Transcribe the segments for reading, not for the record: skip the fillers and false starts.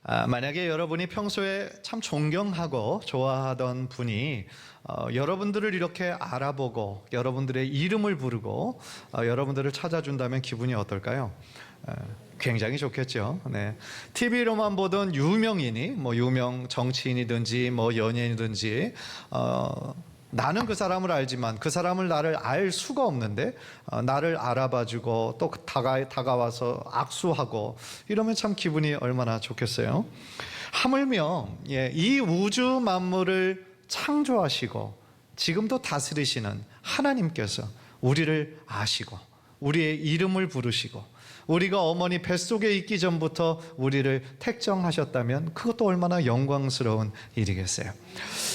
만약에 여러분이 평소에 참 존경하고 좋아하던 분이 여러분들을 이렇게 알아보고 여러분들의 이름을 부르고 여러분들을 찾아준다면 기분이 어떨까요? 굉장히 좋겠죠. 네. TV로만 보던 유명인이 유명 정치인이든지 연예인이든지 나는 그 사람을 알지만 그 사람을 나를 알 수가 없는데 나를 알아봐주고 또 다가와서 악수하고 이러면 참 기분이 얼마나 좋겠어요. 하물며 이 우주 만물을 창조하시고 지금도 다스리시는 하나님께서 우리를 아시고 우리의 이름을 부르시고 우리가 어머니 뱃속에 있기 전부터 우리를 택정하셨다면 그것도 얼마나 영광스러운 일이겠어요.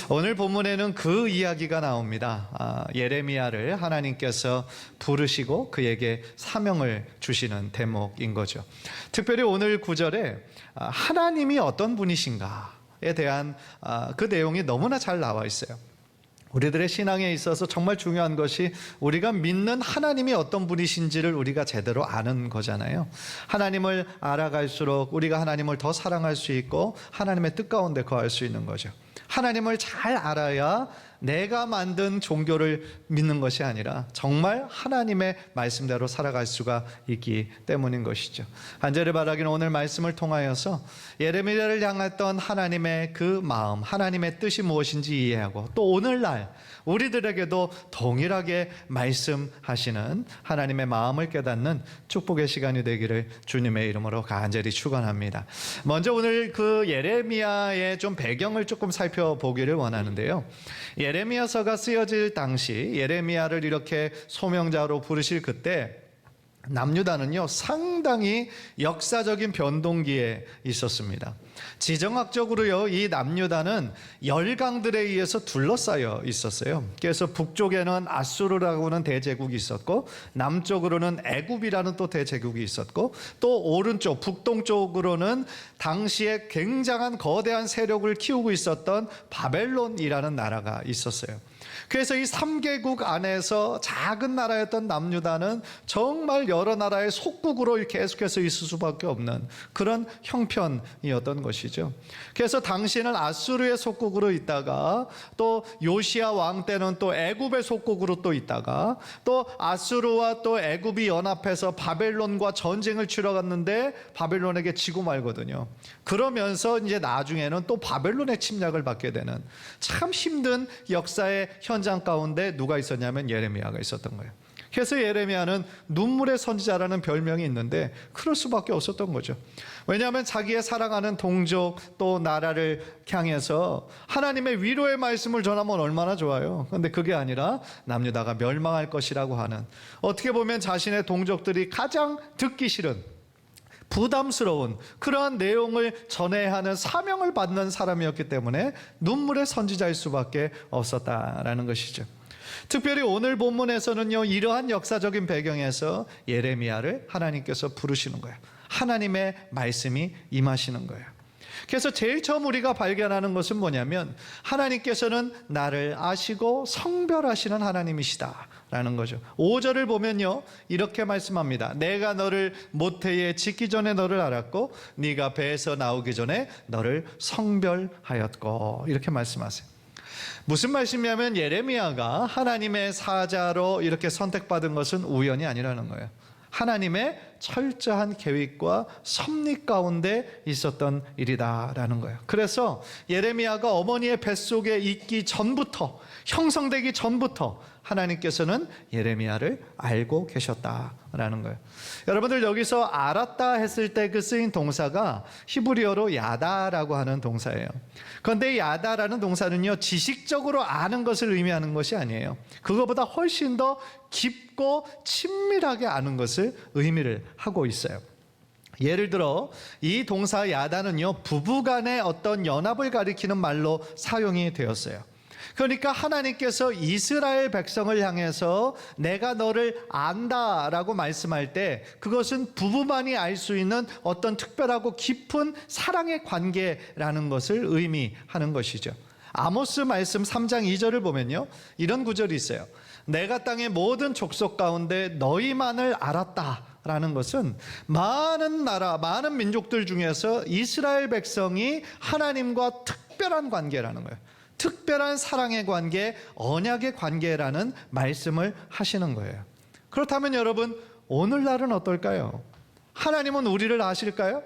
오늘 본문에는 그 이야기가 나옵니다. 예레미야를 하나님께서 부르시고 그에게 사명을 주시는 대목인 거죠. 특별히 오늘 9절에 하나님이 어떤 분이신가에 대한 그 내용이 너무나 잘 나와 있어요. 우리들의 신앙에 있어서 정말 중요한 것이 우리가 믿는 하나님이 어떤 분이신지를 우리가 제대로 아는 거잖아요. 하나님을 알아갈수록 우리가 하나님을 더 사랑할 수 있고 하나님의 뜻 가운데 거할 수 있는 거죠. 하나님을 잘 알아야 내가 만든 종교를 믿는 것이 아니라 정말 하나님의 말씀대로 살아갈 수가 있기 때문인 것이죠. 간절히 바라기는 오늘 말씀을 통하여서 예레미야를 향했던 하나님의 그 마음, 하나님의 뜻이 무엇인지 이해하고 또 오늘날 우리들에게도 동일하게 말씀하시는 하나님의 마음을 깨닫는 축복의 시간이 되기를 주님의 이름으로 간절히 축원합니다. 먼저 오늘 그 예레미야의 좀 배경을 조금 살펴보기를 원하는데요. 예레미야서가 쓰여질 당시 예레미야를 이렇게 소명자로 부르실 그때 남유다는요 상당히 역사적인 변동기에 있었습니다. 지정학적으로요 이 남유다는 열강들에 의해서 둘러싸여 있었어요. 그래서 북쪽에는 아수르라고 하는 대제국이 있었고 남쪽으로는 애굽이라는 또 대제국이 있었고 또 오른쪽 북동쪽으로는 당시에 굉장한 거대한 세력을 키우고 있었던 바벨론이라는 나라가 있었어요. 그래서 이 3개국 안에서 작은 나라였던 남유다는 정말 여러 나라의 속국으로 계속해서 있을 수밖에 없는 그런 형편이었던 것이죠. 그래서 당시에는 아수르의 속국으로 있다가 또 요시야 왕 때는 또 애굽의 속국으로 또 있다가 또 아수르와 또 애굽이 연합해서 바벨론과 전쟁을 치러갔는데 바벨론에게 지고 말거든요. 그러면서 이제 나중에는 또 바벨론의 침략을 받게 되는 참 힘든 역사의 현장 가운데 누가 있었냐면 예레미야가 있었던 거예요. 그래서 예레미야는 눈물의 선지자라는 별명이 있는데 그럴 수밖에 없었던 거죠. 왜냐하면 자기의 사랑하는 동족 또 나라를 향해서 하나님의 위로의 말씀을 전하면 얼마나 좋아요. 그런데 그게 아니라 남유다가 멸망할 것이라고 하는, 어떻게 보면 자신의 동족들이 가장 듣기 싫은 부담스러운 그러한 내용을 전해야 하는 사명을 받는 사람이었기 때문에 눈물의 선지자일 수밖에 없었다라는 것이죠. 특별히 오늘 본문에서는요 이러한 역사적인 배경에서 예레미야를 하나님께서 부르시는 거예요. 하나님의 말씀이 임하시는 거예요. 그래서 제일 처음 우리가 발견하는 것은 뭐냐면 하나님께서는 나를 아시고 성별하시는 하나님이시다라는 거죠. 5절을 보면요 이렇게 말씀합니다. 내가 너를 모태에 짓기 전에 너를 알았고 네가 배에서 나오기 전에 너를 성별하였고, 이렇게 말씀하세요. 무슨 말씀이냐면 예레미야가 하나님의 사자로 이렇게 선택받은 것은 우연이 아니라는 거예요. 하나님의 철저한 계획과 섭리 가운데 있었던 일이다라는 거예요. 그래서 예레미야가 어머니의 뱃속에 있기 전부터, 형성되기 전부터 하나님께서는 예레미야를 알고 계셨다라는 거예요. 여러분들 여기서 알았다 했을 때 그 쓰인 동사가 히브리어로 야다라고 하는 동사예요. 그런데 야다라는 동사는요 지식적으로 아는 것을 의미하는 것이 아니에요. 그거보다 훨씬 더 깊고 친밀하게 아는 것을 의미를 하고 있어요. 예를 들어 이 동사 야다는요 부부간의 어떤 연합을 가리키는 말로 사용이 되었어요. 그러니까 하나님께서 이스라엘 백성을 향해서 내가 너를 안다라고 말씀할 때 그것은 부부만이 알 수 있는 어떤 특별하고 깊은 사랑의 관계라는 것을 의미하는 것이죠. 아모스 말씀 3장 2절을 보면요 이런 구절이 있어요. 내가 땅의 모든 족속 가운데 너희만을 알았다 라는 것은 많은 나라, 많은 민족들 중에서 이스라엘 백성이 하나님과 특별한 관계라는 거예요. 특별한 사랑의 관계, 언약의 관계라는 말씀을 하시는 거예요. 그렇다면 여러분, 오늘날은 어떨까요? 하나님은 우리를 아실까요?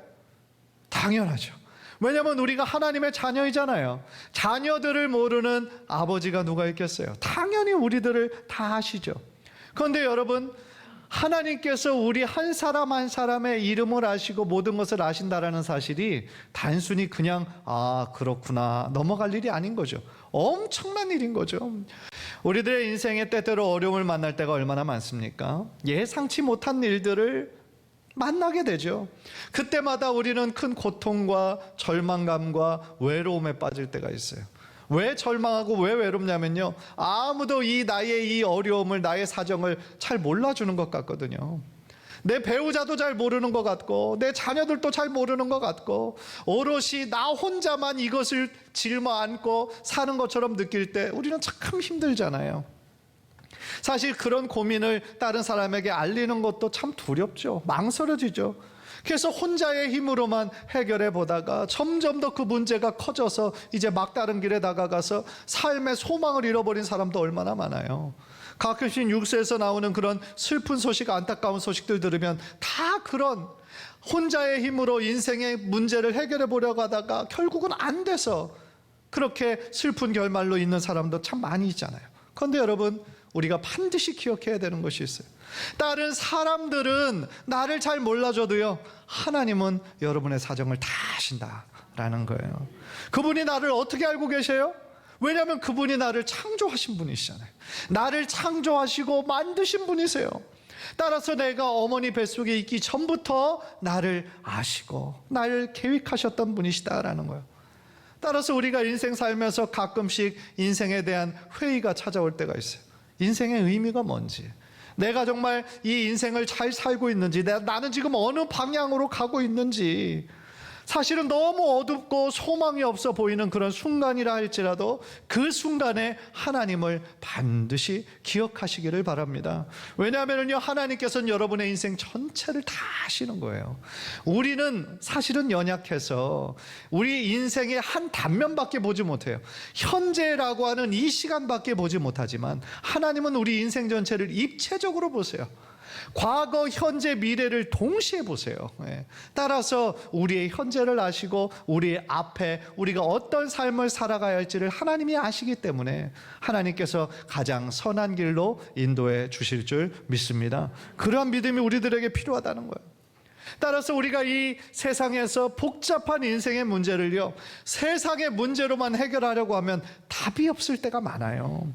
당연하죠. 왜냐하면 우리가 하나님의 자녀이잖아요. 자녀들을 모르는 아버지가 누가 있겠어요? 당연히 우리들을 다 아시죠. 그런데 여러분, 하나님께서 우리 한 사람 한 사람의 이름을 아시고 모든 것을 아신다라는 사실이 단순히 그냥 그렇구나 넘어갈 일이 아닌 거죠. 엄청난 일인 거죠. 우리들의 인생에 때때로 어려움을 만날 때가 얼마나 많습니까? 예상치 못한 일들을 만나게 되죠. 그때마다 우리는 큰 고통과 절망감과 외로움에 빠질 때가 있어요. 왜 절망하고 왜 외롭냐면요, 아무도 나의 이 어려움을, 나의 사정을 잘 몰라주는 것 같거든요. 내 배우자도 잘 모르는 것 같고, 내 자녀들도 잘 모르는 것 같고, 오롯이 나 혼자만 이것을 짊어 안고 사는 것처럼 느낄 때 우리는 참 힘들잖아요. 사실 그런 고민을 다른 사람에게 알리는 것도 참 두렵죠. 망설여지죠. 그래서 혼자의 힘으로만 해결해 보다가 점점 더 그 문제가 커져서 이제 막다른 길에 다가가서 삶의 소망을 잃어버린 사람도 얼마나 많아요. 가끔씩 뉴스에서 나오는 그런 슬픈 소식, 안타까운 소식들 들으면 다 그런 혼자의 힘으로 인생의 문제를 해결해 보려고 하다가 결국은 안 돼서 그렇게 슬픈 결말로 있는 사람도 참 많이 있잖아요. 그런데 여러분, 우리가 반드시 기억해야 되는 것이 있어요. 다른 사람들은 나를 잘 몰라줘도요, 하나님은 여러분의 사정을 다 아신다라는 거예요. 그분이 나를 어떻게 알고 계세요? 왜냐하면 그분이 나를 창조하신 분이시잖아요. 나를 창조하시고 만드신 분이세요. 따라서 내가 어머니 뱃속에 있기 전부터 나를 아시고 나를 계획하셨던 분이시다라는 거예요. 따라서 우리가 인생 살면서 가끔씩 인생에 대한 회의가 찾아올 때가 있어요. 인생의 의미가 뭔지, 내가 정말 이 인생을 잘 살고 있는지, 나는 지금 어느 방향으로 가고 있는지, 사실은 너무 어둡고 소망이 없어 보이는 그런 순간이라 할지라도 그 순간에 하나님을 반드시 기억하시기를 바랍니다. 왜냐하면요, 하나님께서는 여러분의 인생 전체를 다 아시는 거예요. 우리는 사실은 연약해서 우리 인생의 한 단면밖에 보지 못해요. 현재라고 하는 이 시간밖에 보지 못하지만 하나님은 우리 인생 전체를 입체적으로 보세요. 과거, 현재, 미래를 동시에 보세요. 따라서 우리의 현재를 아시고 우리의 앞에 우리가 어떤 삶을 살아가야 할지를 하나님이 아시기 때문에 하나님께서 가장 선한 길로 인도해 주실 줄 믿습니다. 그러한 믿음이 우리들에게 필요하다는 거예요. 따라서 우리가 이 세상에서 복잡한 인생의 문제를요, 세상의 문제로만 해결하려고 하면 답이 없을 때가 많아요.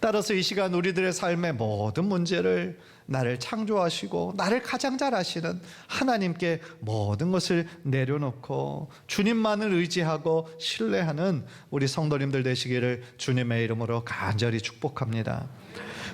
따라서 이 시간 우리들의 삶의 모든 문제를 나를 창조하시고 나를 가장 잘 아시는 하나님께 모든 것을 내려놓고 주님만을 의지하고 신뢰하는 우리 성도님들 되시기를 주님의 이름으로 간절히 축복합니다.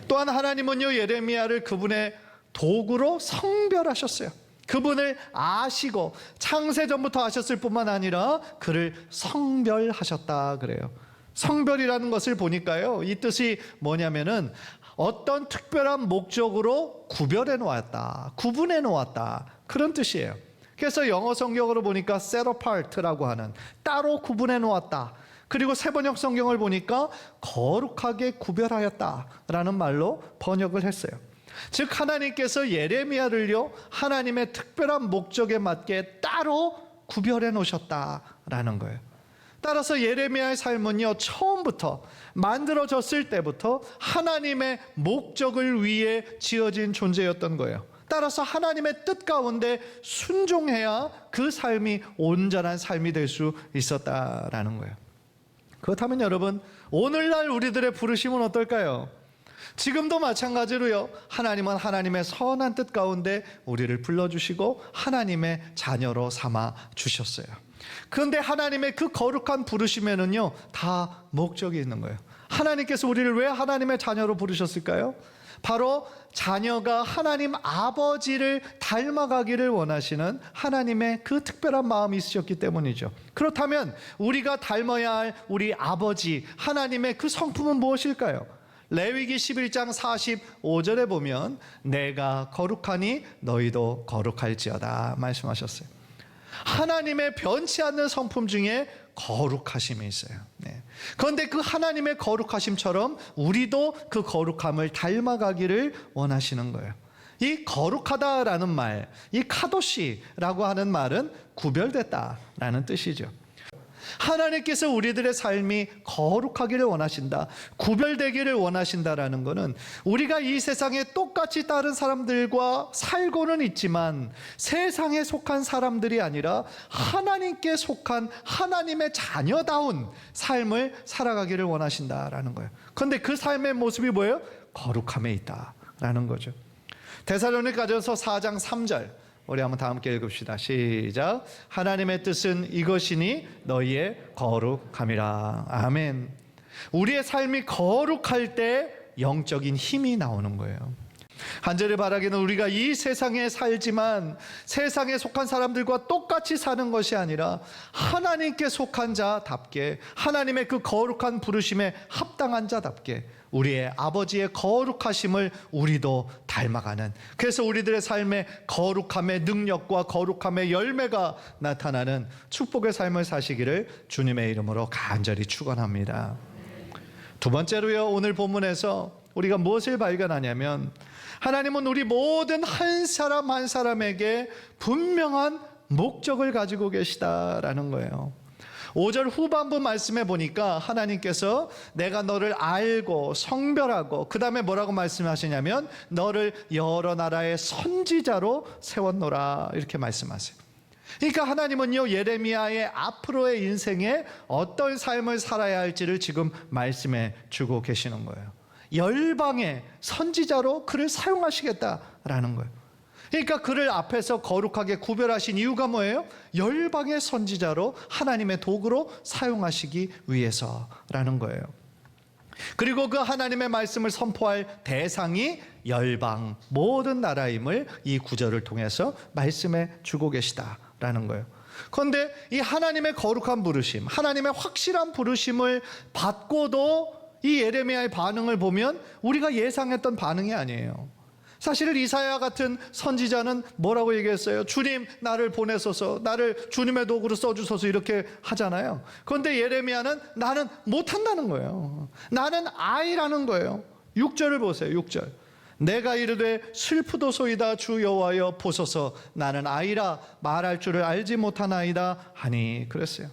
또한 하나님은요, 예레미야를 그분의 도구로 성별하셨어요. 그분을 아시고 창세전부터 아셨을 뿐만 아니라 그를 성별하셨다 그래요. 성별이라는 것을 보니까요, 이 뜻이 뭐냐면은 어떤 특별한 목적으로 구별해 놓았다, 구분해 놓았다, 그런 뜻이에요. 그래서 영어 성경으로 보니까 set apart라고 하는, 따로 구분해 놓았다. 그리고 세번역 성경을 보니까 거룩하게 구별하였다라는 말로 번역을 했어요. 즉 하나님께서 예레미야를요, 하나님의 특별한 목적에 맞게 따로 구별해 놓으셨다라는 거예요. 따라서 예레미야의 삶은요, 처음부터 만들어졌을 때부터 하나님의 목적을 위해 지어진 존재였던 거예요. 따라서 하나님의 뜻 가운데 순종해야 그 삶이 온전한 삶이 될 수 있었다라는 거예요. 그렇다면 여러분, 오늘날 우리들의 부르심은 어떨까요? 지금도 마찬가지로요, 하나님은 하나님의 선한 뜻 가운데 우리를 불러주시고 하나님의 자녀로 삼아 주셨어요. 그런데 하나님의 그 거룩한 부르심에는요, 다 목적이 있는 거예요. 하나님께서 우리를 왜 하나님의 자녀로 부르셨을까요? 바로 자녀가 하나님 아버지를 닮아가기를 원하시는 하나님의 그 특별한 마음이 있으셨기 때문이죠. 그렇다면 우리가 닮아야 할 우리 아버지 하나님의 그 성품은 무엇일까요? 레위기 11장 45절에 보면 내가 거룩하니 너희도 거룩할지어다 말씀하셨어요. 하나님의 변치 않는 성품 중에 거룩하심이 있어요. 그런데 그 하나님의 거룩하심처럼 우리도 그 거룩함을 닮아가기를 원하시는 거예요. 이 거룩하다라는 말, 이 카도시라고 하는 말은 구별됐다라는 뜻이죠. 하나님께서 우리들의 삶이 거룩하기를 원하신다, 구별되기를 원하신다라는 것은 우리가 이 세상에 똑같이 다른 사람들과 살고는 있지만 세상에 속한 사람들이 아니라 하나님께 속한 하나님의 자녀다운 삶을 살아가기를 원하신다라는 거예요. 그런데 그 삶의 모습이 뭐예요? 거룩함에 있다라는 거죠. 데살로니가전서 4장 3절 우리 한번 다 함께 읽읍시다. 시작. 하나님의 뜻은 이것이니 너희의 거룩함이라. 아멘. 우리의 삶이 거룩할 때 영적인 힘이 나오는 거예요. 간절히 바라기는 우리가 이 세상에 살지만 세상에 속한 사람들과 똑같이 사는 것이 아니라 하나님께 속한 자답게, 하나님의 그 거룩한 부르심에 합당한 자답게 우리의 아버지의 거룩하심을 우리도 닮아가는, 그래서 우리들의 삶에 거룩함의 능력과 거룩함의 열매가 나타나는 축복의 삶을 사시기를 주님의 이름으로 간절히 축원합니다. 두 번째로요, 오늘 본문에서 우리가 무엇을 발견하냐면 하나님은 우리 모든 한 사람 한 사람에게 분명한 목적을 가지고 계시다라는 거예요. 5절 후반부 말씀에 보니까 하나님께서 내가 너를 알고 성별하고 그 다음에 뭐라고 말씀하시냐면 너를 여러 나라의 선지자로 세웠노라 이렇게 말씀하세요. 그러니까 하나님은요, 예레미야의 앞으로의 인생에 어떤 삶을 살아야 할지를 지금 말씀해 주고 계시는 거예요. 열방의 선지자로 그를 사용하시겠다라는 거예요. 그러니까 그를 앞에서 거룩하게 구별하신 이유가 뭐예요? 열방의 선지자로 하나님의 도구로 사용하시기 위해서라는 거예요. 그리고 그 하나님의 말씀을 선포할 대상이 열방 모든 나라임을 이 구절을 통해서 말씀해 주고 계시다라는 거예요. 그런데 이 하나님의 거룩한 부르심, 하나님의 확실한 부르심을 받고도 이 예레미야의 반응을 보면 우리가 예상했던 반응이 아니에요. 사실 이사야 같은 선지자는 뭐라고 얘기했어요? 주님 나를 보내소서, 나를 주님의 도구로 써주소서 이렇게 하잖아요. 그런데 예레미야는 나는 못한다는 거예요. 나는 아이라는 거예요. 6절을 보세요. 6절. 내가 이르되 슬프도소이다 주 여호와여 보소서 나는 아이라 말할 줄을 알지 못하나이다 하니 그랬어요.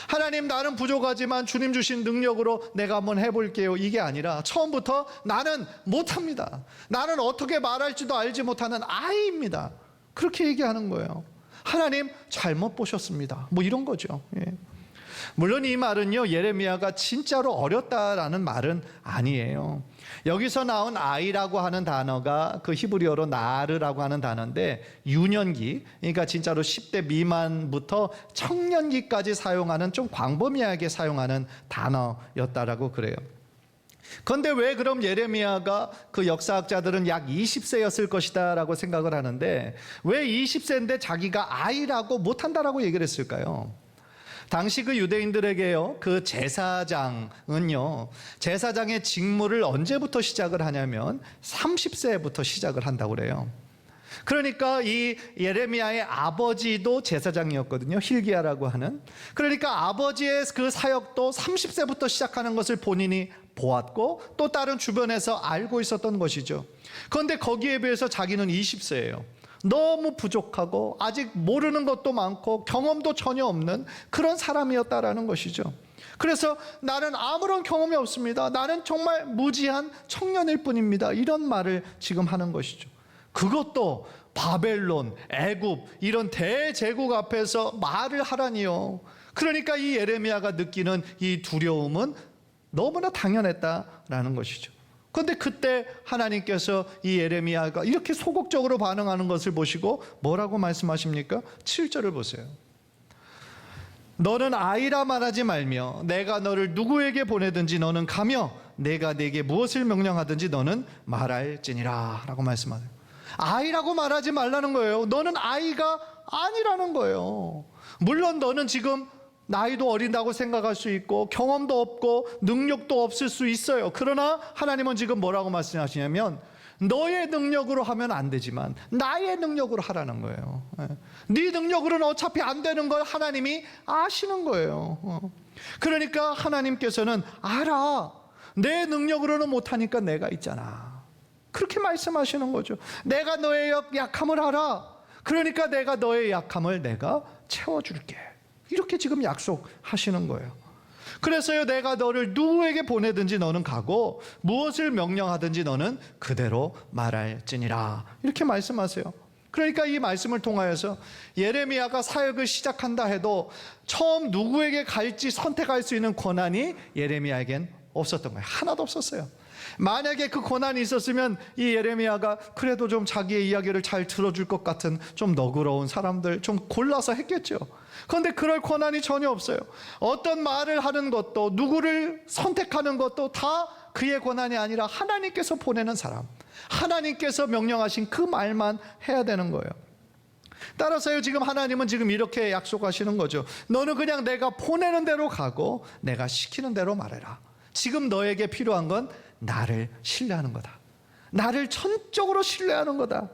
하나님 나는 부족하지만 주님 주신 능력으로 내가 한번 해볼게요, 이게 아니라 처음부터 나는 못합니다, 나는 어떻게 말할지도 알지 못하는 아이입니다, 그렇게 얘기하는 거예요. 하나님 잘못 보셨습니다, 뭐 이런 거죠. 물론 이 말은요, 예레미야가 진짜로 어렸다라는 말은 아니에요. 여기서 나온 아이라고 하는 단어가 그 히브리어로 나르라고 하는 단어인데 유년기, 그러니까 진짜로 10대 미만부터 청년기까지 사용하는 좀 광범위하게 사용하는 단어였다라고 그래요. 그런데 왜 그럼 예레미야가, 그 역사학자들은 약 20세였을 것이다 라고 생각을 하는데 왜 20세인데 자기가 아이라고 못한다라고 얘기를 했을까요? 당시 그 유대인들에게요, 그 제사장은요, 제사장의 직무를 언제부터 시작을 하냐면 30세부터 시작을 한다고 그래요. 그러니까 이 예레미야의 아버지도 제사장이었거든요, 힐기야라고 하는. 그러니까 아버지의 그 사역도 30세부터 시작하는 것을 본인이 보았고 또 다른 주변에서 알고 있었던 것이죠. 그런데 거기에 비해서 자기는 20세예요. 너무 부족하고 아직 모르는 것도 많고 경험도 전혀 없는 그런 사람이었다라는 것이죠. 그래서 나는 아무런 경험이 없습니다, 나는 정말 무지한 청년일 뿐입니다, 이런 말을 지금 하는 것이죠. 그것도 바벨론, 애굽 이런 대제국 앞에서 말을 하라니요. 그러니까 이 예레미야가 느끼는 이 두려움은 너무나 당연했다라는 것이죠. 그런데 그때 하나님께서 이 예레미야가 이렇게 소극적으로 반응하는 것을 보시고 뭐라고 말씀하십니까? 7절을 보세요. 너는 아이라 말하지 말며 내가 너를 누구에게 보내든지 너는 가며 내가 네게 무엇을 명령하든지 너는 말할지니라 라고 말씀하세요. 아이라고 말하지 말라는 거예요. 너는 아이가 아니라는 거예요. 물론 너는 지금 나이도 어린다고 생각할 수 있고 경험도 없고 능력도 없을 수 있어요. 그러나 하나님은 지금 뭐라고 말씀하시냐면 너의 능력으로 하면 안 되지만 나의 능력으로 하라는 거예요. 네 능력으로는 어차피 안 되는 걸 하나님이 아시는 거예요. 그러니까 하나님께서는 알아. 내 능력으로는 못하니까 내가 있잖아. 그렇게 말씀하시는 거죠. 내가 너의 약함을 알아. 그러니까 내가 너의 약함을 내가 채워줄게. 이렇게 지금 약속하시는 거예요. 그래서요, 내가 너를 누구에게 보내든지 너는 가고 무엇을 명령하든지 너는 그대로 말할지니라. 이렇게 말씀하세요. 그러니까 이 말씀을 통하여서 예레미야가 사역을 시작한다 해도 처음 누구에게 갈지 선택할 수 있는 권한이 예레미야에겐 없었던 거예요. 하나도 없었어요. 만약에 그 권한이 있었으면 이 예레미야가 그래도 좀 자기의 이야기를 잘 들어줄 것 같은 좀 너그러운 사람들 좀 골라서 했겠죠. 그런데 그럴 권한이 전혀 없어요. 어떤 말을 하는 것도 누구를 선택하는 것도 다 그의 권한이 아니라 하나님께서 보내는 사람, 하나님께서 명령하신 그 말만 해야 되는 거예요. 따라서요, 지금 하나님은 지금 이렇게 약속하시는 거죠. 너는 그냥 내가 보내는 대로 가고 내가 시키는 대로 말해라. 지금 너에게 필요한 건 나를 신뢰하는 거다. 나를 전적으로 신뢰하는 거다.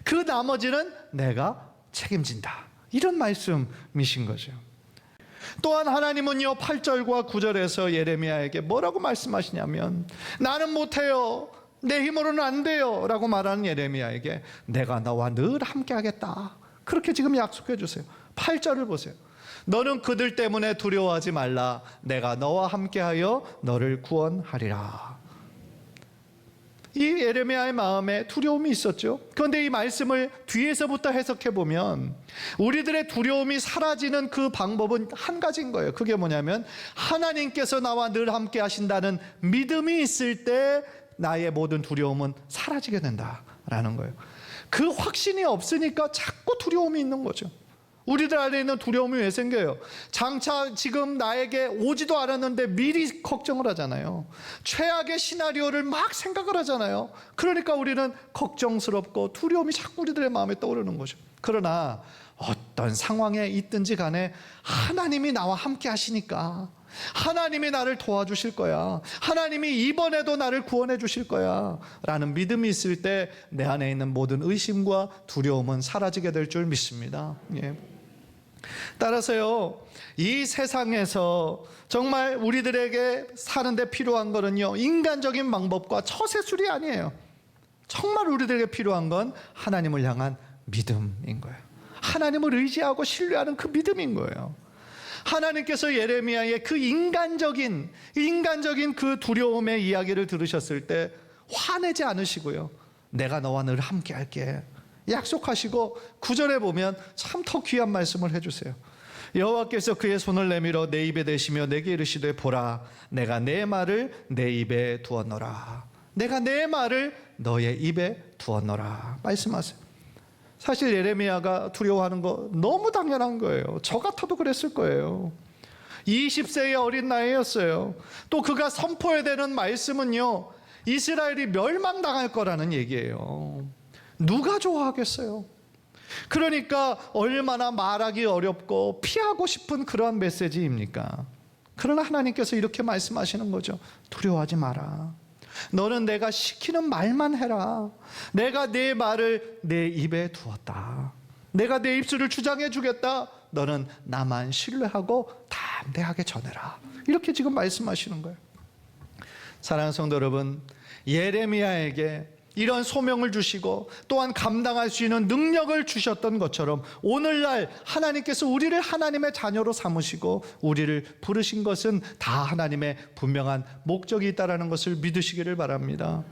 그 나머지는 내가 책임진다. 이런 말씀이신 거죠. 또한 하나님은요, 8절과 9절에서 예레미야에게 뭐라고 말씀하시냐면 나는 못해요, 내 힘으로는 안 돼요 라고 말하는 예레미야에게 내가 너와 늘 함께 하겠다. 그렇게 지금 약속해 주세요. 8절을 보세요. 너는 그들 때문에 두려워하지 말라. 내가 너와 함께하여 너를 구원하리라. 이 예레미야의 마음에 두려움이 있었죠. 그런데 이 말씀을 뒤에서부터 해석해 보면 우리들의 두려움이 사라지는 그 방법은 한 가지인 거예요. 그게 뭐냐면 하나님께서 나와 늘 함께 하신다는 믿음이 있을 때 나의 모든 두려움은 사라지게 된다라는 거예요. 그 확신이 없으니까 자꾸 두려움이 있는 거죠. 우리들 안에 있는 두려움이 왜 생겨요? 장차 지금 나에게 오지도 않았는데 미리 걱정을 하잖아요. 최악의 시나리오를 막 생각을 하잖아요. 그러니까 우리는 걱정스럽고 두려움이 자꾸 우리들의 마음에 떠오르는 거죠. 그러나 어떤 상황에 있든지 간에 하나님이 나와 함께 하시니까 하나님이 나를 도와주실 거야, 하나님이 이번에도 나를 구원해 주실 거야 라는 믿음이 있을 때 내 안에 있는 모든 의심과 두려움은 사라지게 될 줄 믿습니다. 예. 따라서요, 이 세상에서 정말 우리들에게 사는데 필요한 거는요, 인간적인 방법과 처세술이 아니에요. 정말 우리들에게 필요한 건 하나님을 향한 믿음인 거예요. 하나님을 의지하고 신뢰하는 그 믿음인 거예요. 하나님께서 예레미야의 그 인간적인 그 두려움의 이야기를 들으셨을 때 화내지 않으시고요, 내가 너와 늘 함께 할게 약속하시고 9절에 보면 참 더 귀한 말씀을 해주세요. 여호와께서 그의 손을 내밀어 내 입에 대시며 내게 이르시되 보라, 내가 내 말을 내 입에 두었노라. 내가 내 말을 너의 입에 두었노라 말씀하세요. 사실 예레미야가 두려워하는 거 너무 당연한 거예요. 저 같아도 그랬을 거예요. 20세의 어린 나이였어요. 또 그가 선포해야 되는 말씀은요, 이스라엘이 멸망당할 거라는 얘기예요. 누가 좋아하겠어요? 그러니까 얼마나 말하기 어렵고 피하고 싶은 그러한 메시지입니까? 그러나 하나님께서 이렇게 말씀하시는 거죠. 두려워하지 마라. 너는 내가 시키는 말만 해라. 내가 내 말을 내 입에 두었다. 내가 내 입술을 주장해 주겠다. 너는 나만 신뢰하고 담대하게 전해라. 이렇게 지금 말씀하시는 거예요. 사랑하는 성도 여러분, 예레미야에게 이런 소명을 주시고 또한 감당할 수 있는 능력을 주셨던 것처럼 오늘날 하나님께서 우리를 하나님의 자녀로 삼으시고 우리를 부르신 것은 다 하나님의 분명한 목적이 있다는 것을 믿으시기를 바랍니다.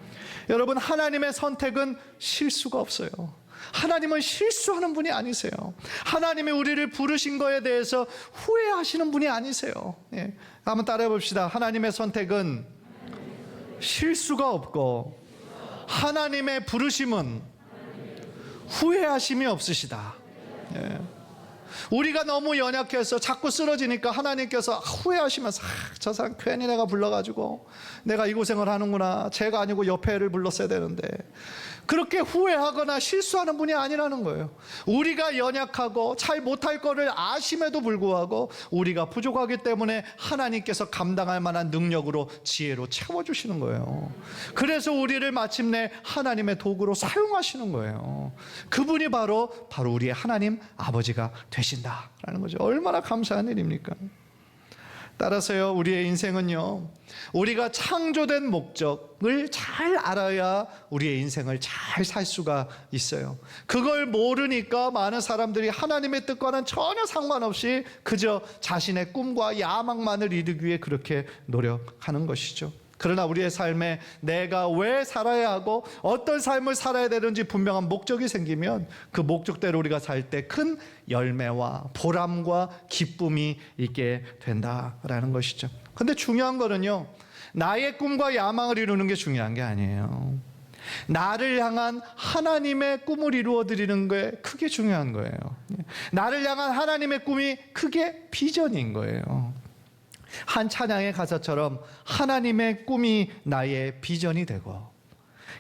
여러분, 하나님의 선택은 실수가 없어요. 하나님은 실수하는 분이 아니세요. 하나님이 우리를 부르신 거에 대해서 후회하시는 분이 아니세요. 예. 한번 따라해 봅시다. 하나님의 선택은 실수가 없고 하나님의 부르심은 후회하심이 없으시다. 예. 우리가 너무 연약해서 자꾸 쓰러지니까 하나님께서 후회하시면서 저 사람 괜히 내가 불러가지고 내가 이 고생을 하는구나, 제가 아니고 옆에 애를 불렀어야 되는데, 그렇게 후회하거나 실수하는 분이 아니라는 거예요. 우리가 연약하고 잘 못할 거를 아심에도 불구하고 우리가 부족하기 때문에 하나님께서 감당할 만한 능력으로, 지혜로 채워주시는 거예요. 그래서 우리를 마침내 하나님의 도구로 사용하시는 거예요. 그분이 바로 우리의 하나님 아버지가 되신다라는 거죠. 얼마나 감사한 일입니까? 따라서요, 우리의 인생은요, 우리가 창조된 목적을 잘 알아야 우리의 인생을 잘 살 수가 있어요. 그걸 모르니까 많은 사람들이 하나님의 뜻과는 전혀 상관없이 그저 자신의 꿈과 야망만을 이루기 위해 그렇게 노력하는 것이죠. 그러나 우리의 삶에 내가 왜 살아야 하고 어떤 삶을 살아야 되는지 분명한 목적이 생기면 그 목적대로 우리가 살 때 큰 열매와 보람과 기쁨이 있게 된다라는 것이죠. 근데 중요한 거는요, 나의 꿈과 야망을 이루는 게 중요한 게 아니에요. 나를 향한 하나님의 꿈을 이루어 드리는 게 그게 중요한 거예요. 나를 향한 하나님의 꿈이 그게 비전인 거예요. 한 찬양의 가사처럼 하나님의 꿈이 나의 비전이 되고,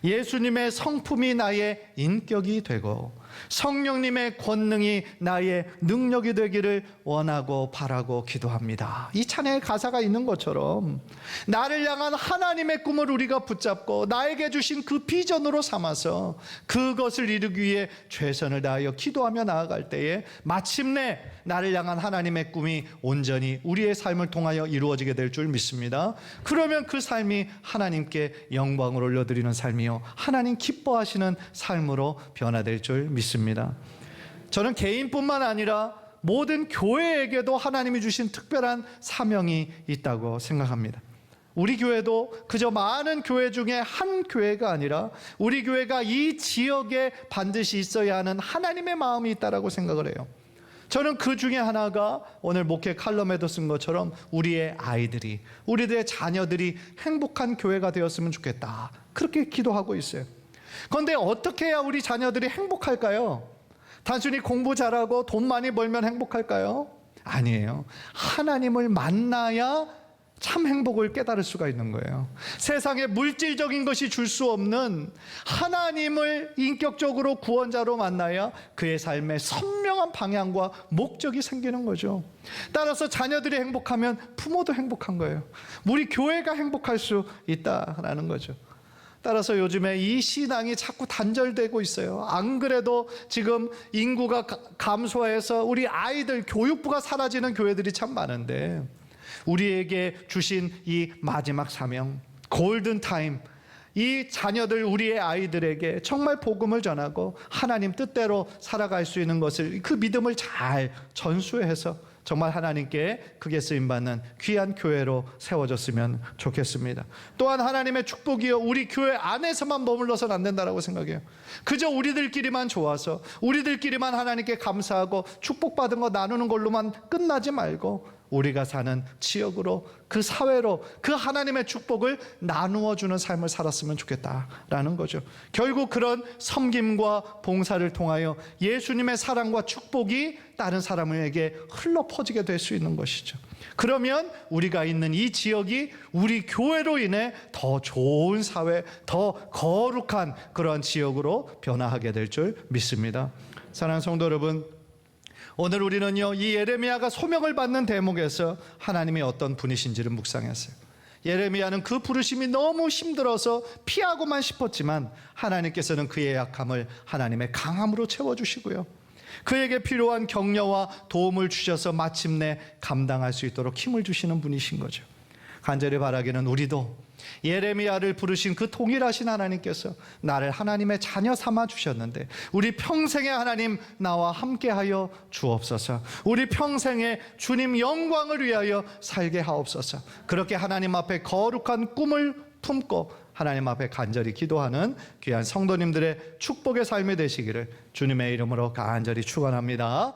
예수님의 성품이 나의 인격이 되고, 성령님의 권능이 나의 능력이 되기를 원하고 바라고 기도합니다. 이 찬양의 가사가 있는 것처럼 나를 향한 하나님의 꿈을 우리가 붙잡고 나에게 주신 그 비전으로 삼아서 그것을 이루기 위해 최선을 다하여 기도하며 나아갈 때에 마침내 나를 향한 하나님의 꿈이 온전히 우리의 삶을 통하여 이루어지게 될 줄 믿습니다. 그러면 그 삶이 하나님께 영광을 올려드리는 삶이요, 하나님 기뻐하시는 삶으로 변화될 줄 믿습니다. 저는 개인뿐만 아니라 모든 교회에게도 하나님이 주신 특별한 사명이 있다고 생각합니다. 우리 교회도 그저 많은 교회 중에 한 교회가 아니라 우리 교회가 이 지역에 반드시 있어야 하는 하나님의 마음이 있다고 생각을 해요. 저는 그 중에 하나가 오늘 목회 칼럼에도 쓴 것처럼 우리의 아이들이, 우리들의 자녀들이 행복한 교회가 되었으면 좋겠다, 그렇게 기도하고 있어요. 그런데 어떻게 해야 우리 자녀들이 행복할까요? 단순히 공부 잘하고 돈 많이 벌면 행복할까요? 아니에요. 하나님을 만나야 참 행복을 깨달을 수가 있는 거예요. 세상에 물질적인 것이 줄 수 없는 하나님을 인격적으로 구원자로 만나야 그의 삶에 선명한 방향과 목적이 생기는 거죠. 따라서 자녀들이 행복하면 부모도 행복한 거예요. 우리 교회가 행복할 수 있다라는 거죠. 따라서 요즘에 이 신앙이 자꾸 단절되고 있어요. 안 그래도 지금 인구가 감소해서 우리 아이들 교육부가 사라지는 교회들이 참 많은데, 우리에게 주신 이 마지막 사명, 골든타임, 이 자녀들, 우리의 아이들에게 정말 복음을 전하고 하나님 뜻대로 살아갈 수 있는 것을, 그 믿음을 잘 전수해서 정말 하나님께 크게 쓰임받는 귀한 교회로 세워졌으면 좋겠습니다. 또한 하나님의 축복이요, 우리 교회 안에서만 머물러서는 안 된다고 생각해요. 그저 우리들끼리만 좋아서 우리들끼리만 하나님께 감사하고 축복받은 거 나누는 걸로만 끝나지 말고 우리가 사는 지역으로, 그 사회로 그 하나님의 축복을 나누어 주는 삶을 살았으면 좋겠다라는 거죠. 결국 그런 섬김과 봉사를 통하여 예수님의 사랑과 축복이 다른 사람에게 흘러 퍼지게 될 수 있는 것이죠. 그러면 우리가 있는 이 지역이 우리 교회로 인해 더 좋은 사회, 더 거룩한 그러한 지역으로 변화하게 될 줄 믿습니다. 사랑하는 성도 여러분, 오늘 우리는요, 이 예레미야가 소명을 받는 대목에서 하나님이 어떤 분이신지를 묵상했어요. 예레미야는 그 부르심이 너무 힘들어서 피하고만 싶었지만 하나님께서는 그의 약함을 하나님의 강함으로 채워주시고요, 그에게 필요한 격려와 도움을 주셔서 마침내 감당할 수 있도록 힘을 주시는 분이신 거죠. 간절히 바라기는 우리도 예레미야를 부르신 그 동일하신 하나님께서 나를 하나님의 자녀 삼아 주셨는데 우리 평생에 하나님 나와 함께하여 주옵소서. 우리 평생에 주님 영광을 위하여 살게 하옵소서. 그렇게 하나님 앞에 거룩한 꿈을 품고 하나님 앞에 간절히 기도하는 귀한 성도님들의 축복의 삶이 되시기를 주님의 이름으로 간절히 축원합니다.